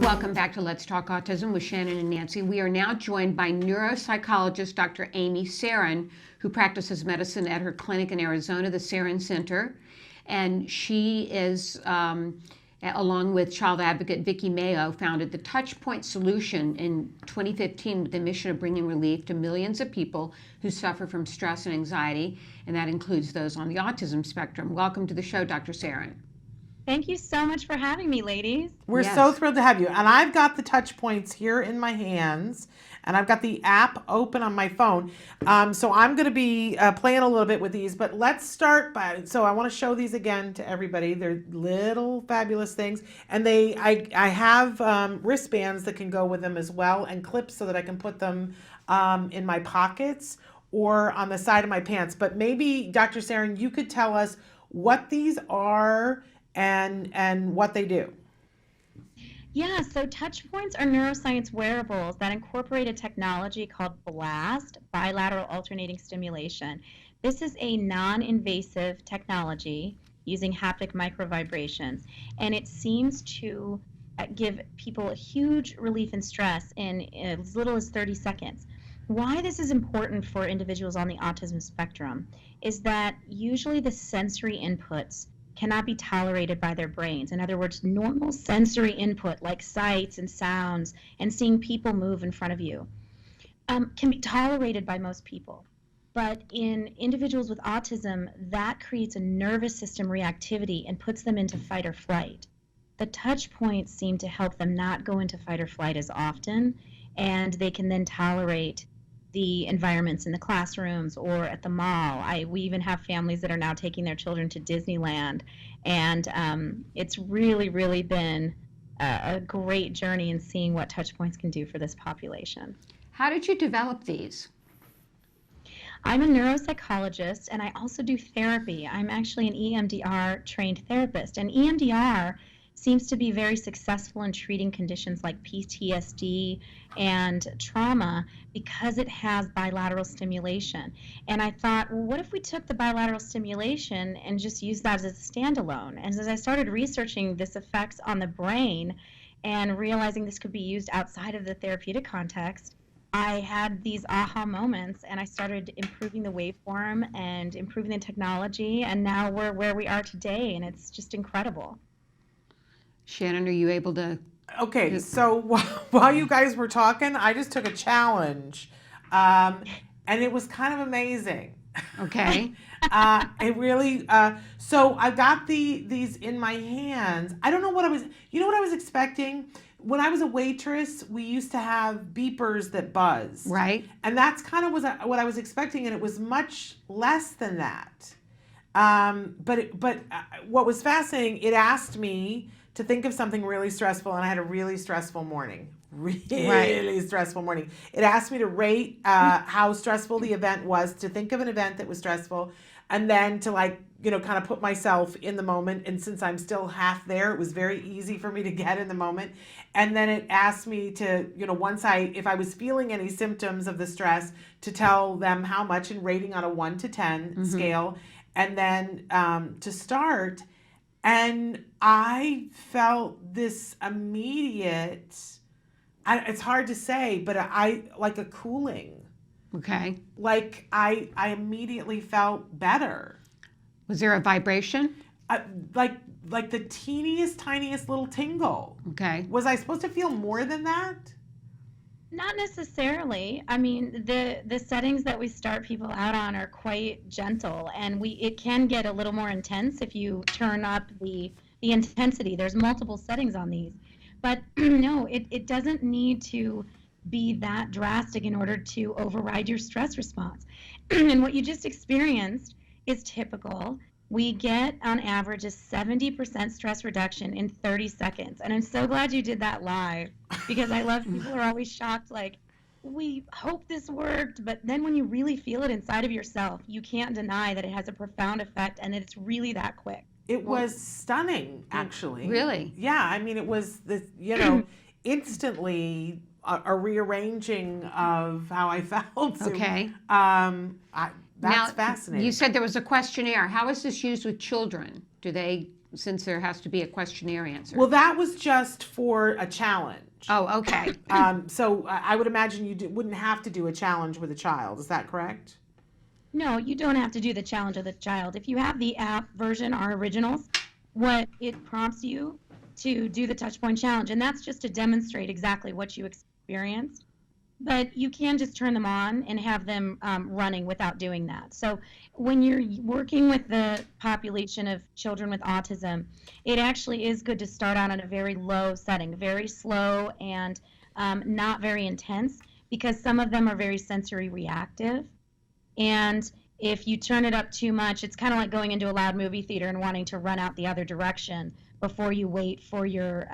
Welcome back to Let's Talk Autism with Shannon and Nancy. We are now joined by neuropsychologist Dr. Amy Serin, who practices medicine at her clinic in Arizona, the Serin Center. And she is, along with child advocate Vicki Mayo, founded the TouchPoints solution in 2015 with the mission of bringing relief to millions of people who suffer from stress and anxiety, and that includes those on the autism spectrum. Welcome to the show, Dr. Serin. Thank you so much for having me, ladies. We're Yes. so thrilled to have you. And I've got the TouchPoints here in my hands, and I've got the app open on my phone. So I'm going to be playing a little bit with these, but let's start by, so I want to show these again to everybody. They're little fabulous things. And I have wristbands that can go with them as well, and clips so that I can put them in my pockets or on the side of my pants. But maybe, Dr. Serin, you could tell us what these are and what they do. Yeah, so TouchPoints are neuroscience wearables that incorporate a technology called BLAST, bilateral alternating stimulation. This is a non-invasive technology using haptic microvibrations, and it seems to give people a huge relief in stress in as little as 30 seconds. Why this is important for individuals on the autism spectrum is that usually the sensory inputs cannot be tolerated by their brains. In other words, normal sensory input like sights and sounds and seeing people move in front of you can be tolerated by most people. But in individuals with autism, that creates a nervous system reactivity and puts them into fight or flight. The touch points seem to help them not go into fight or flight as often, and they can then tolerate the environments in the classrooms or at the mall. We even have families that are now taking their children to Disneyland, and it's really, really been a great journey in seeing what TouchPoints can do for this population. How did you develop these? I'm a neuropsychologist, and I also do therapy. I'm actually an EMDR trained therapist, and EMDR seems to be very successful in treating conditions like PTSD and trauma because it has bilateral stimulation. And I thought, well, what if we took the bilateral stimulation and just used that as a standalone? And as I started researching this effects on the brain and realizing this could be used outside of the therapeutic context, I had these aha moments, and I started improving the waveform and improving the technology, and now we're where we are today, and it's just incredible. Shannon, are you able to? Okay, so while you guys were talking, I just took a challenge, and it was kind of amazing. Okay. It really, so I got these in my hands. I don't know what you know what I was expecting? When I was a waitress, we used to have beepers that buzz. Right. And that's kind of what I was expecting, and it was much less than that. But what was fascinating, it asked me to think of something really stressful, and I had a really stressful morning. Really stressful morning. It asked me to rate how stressful the event was, to think of an event that was stressful, and then to kind of put myself in the moment. And since I'm still half there, it was very easy for me to get in the moment. And then it asked me to, if I was feeling any symptoms of the stress, to tell them how much in rating on a 1 to 10 scale, and then to start. And I felt this immediate, it's hard to say, but I like a cooling. Okay. Like I immediately felt better. Was there a vibration? Like the teeniest, tiniest little tingle. Okay. Was I supposed to feel more than that? Not necessarily. I mean, the settings that we start people out on are quite gentle, and it can get a little more intense if you turn up the intensity. There's multiple settings on these. But no, it doesn't need to be that drastic in order to override your stress response. And what you just experienced is typical. We get on average a 70% stress reduction in 30 seconds. And I'm so glad you did that live, because I love people are always shocked, like, we hope this worked, but then when you really feel it inside of yourself, you can't deny that it has a profound effect and that it's really that quick. It was stunning, actually. Really? Yeah, I mean, it was instantly a rearranging of how I felt. Okay. That's fascinating. You said there was a questionnaire. How is this used with children? Do they since there has to be a questionnaire answer? Well, that was just for a challenge. Oh, okay. So I would imagine you wouldn't have to do a challenge with a child. Is that correct? No, you don't have to do the challenge of the child. If you have the app version, our originals, what it prompts you to do the TouchPoint challenge, and that's just to demonstrate exactly what you experienced. But you can just turn them on and have them running without doing that. So when you're working with the population of children with autism, it actually is good to start out at a very low setting, very slow and not very intense, because some of them are very sensory reactive. And if you turn it up too much, it's kind of like going into a loud movie theater and wanting to run out the other direction before you wait for your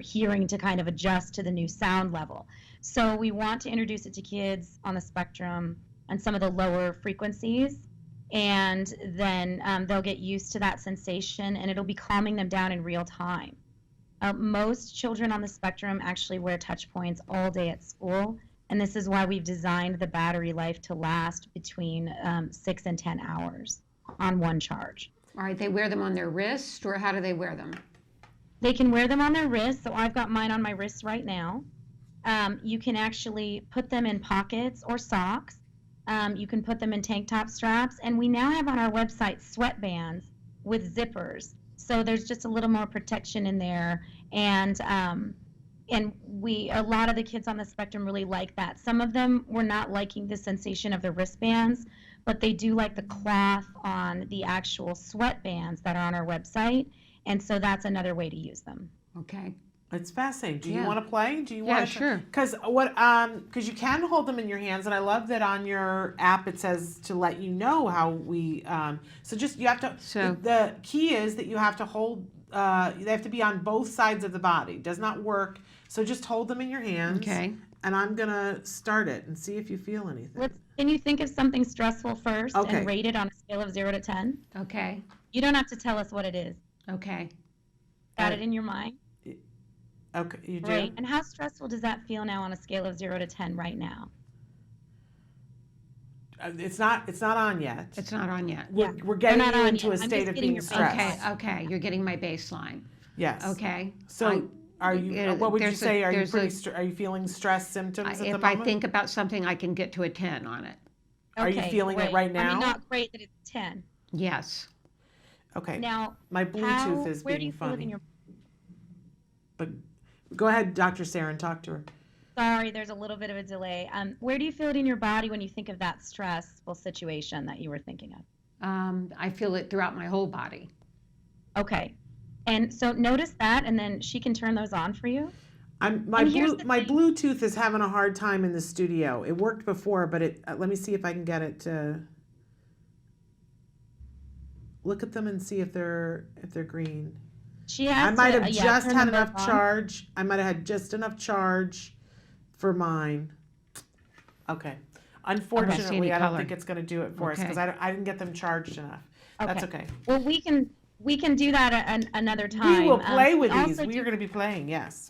hearing to kind of adjust to the new sound level. So we want to introduce it to kids on the spectrum and some of the lower frequencies, and then they'll get used to that sensation, and it'll be calming them down in real time. Most children on the spectrum actually wear TouchPoints all day at school, and this is why we've designed the battery life to last between 6 and 10 hours on one charge. All right, they wear them on their wrist, or how do they wear them? They can wear them on their wrist, so I've got mine on my wrist right now. You can actually put them in pockets or socks. You can put them in tank top straps, and we now have on our website sweatbands with zippers, so there's just a little more protection in there. And a lot of the kids on the spectrum really like that. Some of them were not liking the sensation of the wristbands, but they do like the cloth on the actual sweatbands that are on our website, and so that's another way to use them. Okay. It's fascinating. Do you Yeah. want to play? Do you Yeah, want to? sure. Because you can hold them in your hands, and I love that on your app it says to let you know how we. So just you have to. So- the key is that you have to hold. They have to be on both sides of the body. Does not work. So just hold them in your hands. Okay. And I'm gonna start it and see if you feel anything. Can you think of something stressful first Okay. and rate it on a scale of 0 to 10? Okay. You don't have to tell us what it is. Okay. Got it in your mind? Okay, you do. Great. And how stressful does that feel now on a scale of 0 to 10 right now? It's not on yet. It's not on yet. We're getting not you on into yet. a I'm state just of getting being your stressed. Okay. Okay. You're getting my baseline. Yes. Okay. So are you? What would you there's a- say? Are you there's pretty? Are you feeling stress symptoms at the If moment? I think about something, I can get to a 10 on it. Are you feeling it great. right I now? mean, not great that it's 10. Yes. Okay. Now, My Bluetooth is where do being you feel it in funny. your? But go ahead, Dr. Serin, talk to her. Sorry, there's a little bit of a delay. Where do you feel it in your body when you think of that stressful situation that you were thinking of? I feel it throughout my whole body. Okay. And so notice that, and then she can turn those on for you. My And here's the thing. Bluetooth is having a hard time in the studio. It worked before, but let me see if I can get it to look at them and see if they're green. She has I might to, have yeah, just turn had them enough both on. charge. I might have had just enough charge for mine. Okay. Unfortunately, I don't color. think it's going to do it for us Okay. because I didn't get them charged enough. That's okay. Well, we can do that another time. We will play with we these. also We are going to be playing, yes.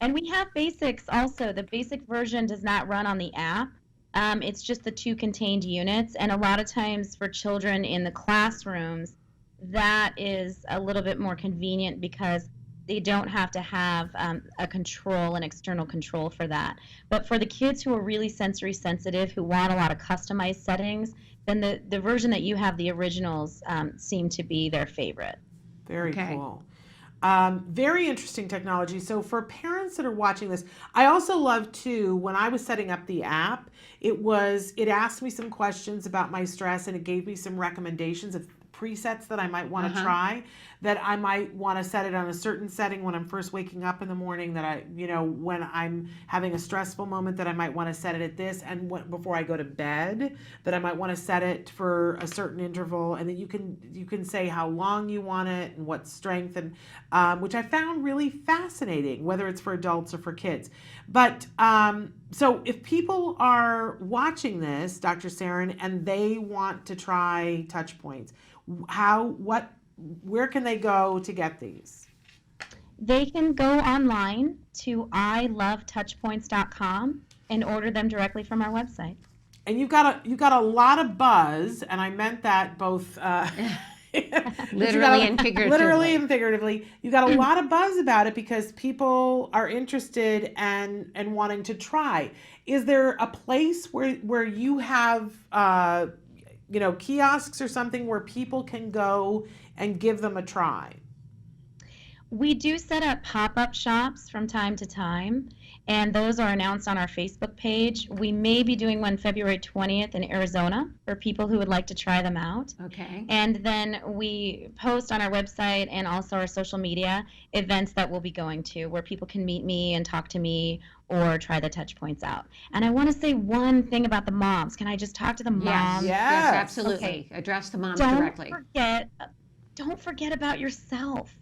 And we have basics also. The basic version does not run on the app. It's just the 2 contained units. And a lot of times for children in the classrooms, that is a little bit more convenient because they don't have to have an external control for that. But for the kids who are really sensory sensitive, who want a lot of customized settings, then the version that you have, the originals, seem to be their favorite. Very Okay. cool. Very interesting technology. So for parents that are watching this, I also love too, when I was setting up the app, it asked me some questions about my stress and it gave me some recommendations of presets that I might want to try, that I might want to set it on a certain setting when I'm first waking up in the morning, that when I'm having a stressful moment, that I might want to set it at this, and before I go to bed, that I might want to set it for a certain interval, and then you can say how long you want it and what strength, and which I found really fascinating, whether it's for adults or for kids. But so if people are watching this, Dr. Serin, and they want to try TouchPoints, where can they go to get these? They can go online to ilovetouchpoints.com and order them directly from our website. And you've got a lot of buzz, and I meant that both Literally and figuratively. Literally and figuratively. You got a lot of buzz about it because people are interested and wanting to try. Is there a place where you have kiosks or something where people can go and give them a try? We do set up pop-up shops from time to time, and those are announced on our Facebook page. We may be doing one February 20th in Arizona for people who would like to try them out. Okay. And then we post on our website and also our social media events that we'll be going to where people can meet me and talk to me or try the touch points out. And I want to say one thing about the moms. Can I just talk to the moms? Yes. Absolutely. Okay. Address the moms Don't directly. don't forget about yourself.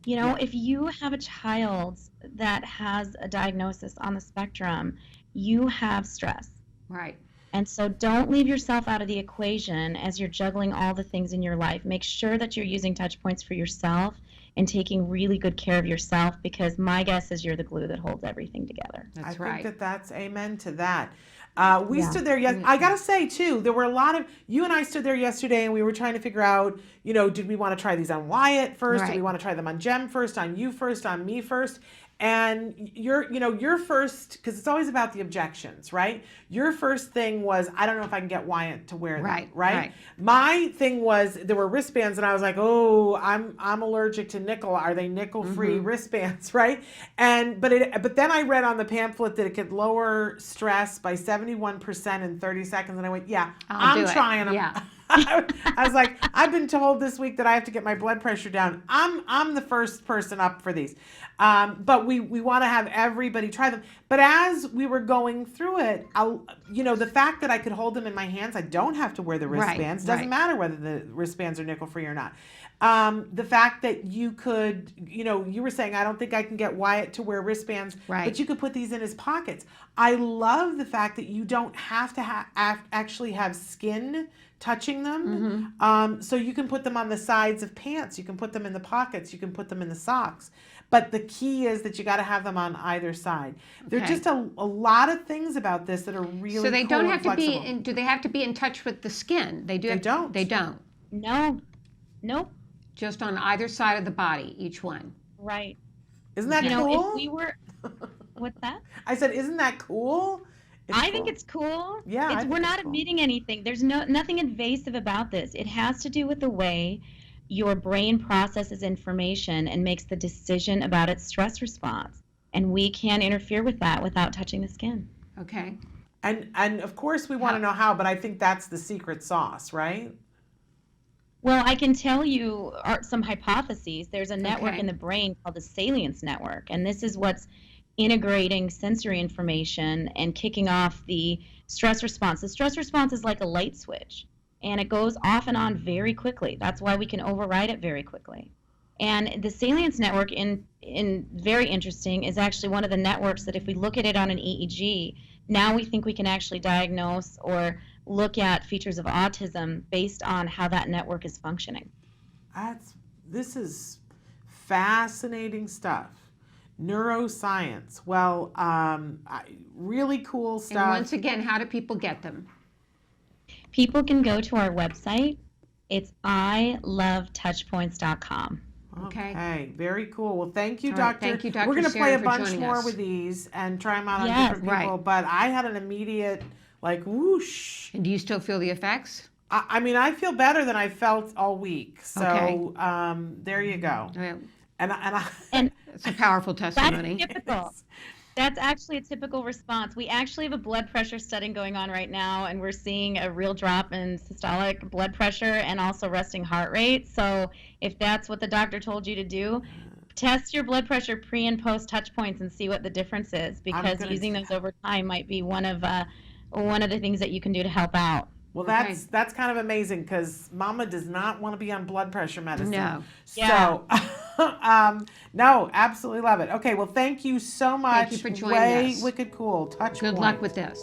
You know, if you have a child that has a diagnosis on the spectrum, you have stress. Right. And so don't leave yourself out of the equation as you're juggling all the things in your life. Make sure that you're using touch points for yourself and taking really good care of yourself, because my guess is you're the glue that holds everything together. That's I right. think that's amen to that. We Yeah. stood there. I gotta say too, there were a lot of you and I stood there yesterday, and we were trying to figure out, did we want to try these on Wyatt first? Right. Did we want to try them on Jem first? On you first? On me first? And your first, because it's always about the objections, right? Your first thing was, I don't know if I can get Wyatt to wear them, right? My thing was, there were wristbands, and I was like, oh, I'm allergic to nickel. Are they nickel-free wristbands, right? But then I read on the pamphlet that it could lower stress by 71% in 30 seconds, and I went, yeah, I'm trying them. Yeah. I was like, I've been told this week that I have to get my blood pressure down. I'm the first person up for these. But we want to have everybody try them. But as we were going through it, the fact that I could hold them in my hands, I don't have to wear the wristbands. Doesn't matter whether the wristbands are nickel free or not. The fact that you could, you were saying, I don't think I can get Wyatt to wear wristbands, but you could put these in his pockets. I love the fact that you don't have to actually have skin touching them. So you can put them on the sides of pants. You can put them in the pockets. You can put them in the socks. But the key is that you got to have them on either side. There are just a lot of things about this that are really So they cool don't and have to flexible. be. Do they have to be in touch with the skin? They do. They don't. No. Nope. Just on either side of the body, each one. Right. Isn't that You cool? know, if we were, what's that? I said, isn't that cool? I think it's cool. Yeah, I think we're it's not cool. admitting anything. There's nothing invasive about this. It has to do with the way your brain processes information and makes the decision about its stress response. And we can't interfere with that without touching the skin. Okay. And of course we want to know how, but I think that's the secret sauce, right? Well, I can tell you some hypotheses. There's a network Okay. in the brain called the salience network, and this is what's integrating sensory information and kicking off the stress response. The stress response is like a light switch, and it goes off and on very quickly. That's why we can override it very quickly. And the salience network, in very interesting, is actually one of the networks that if we look at it on an EEG, now we think we can actually diagnose or look at features of autism based on how that network is functioning. This is fascinating stuff. Neuroscience. Well, really cool stuff. And once again, how do people get them? People can go to our website. It's ilovetouchpoints.com. Okay, very cool. Well, thank you, All right, Doctor. thank you, Dr. We're going to play Serin, a for bunch joining more us. with these and try them out on Yes, different people, but I had an immediate, whoosh. And do you still feel the effects? I mean, I feel better than I felt all week. So there you go. And It's a powerful testimony. that's typical. That's actually a typical response. We actually have a blood pressure study going on right now, and we're seeing a real drop in systolic blood pressure and also resting heart rate. So if that's what the doctor told you to do, test your blood pressure pre and post touch points and see what the difference is, because using those over time might be one of the things that you can do to help out. Well, that's kind of amazing, because Mama does not want to be on blood pressure medicine. No. So, no, absolutely love it. Okay, well, thank you so much. Thank you for joining us. Wicked cool. Touch Good Point. luck with this.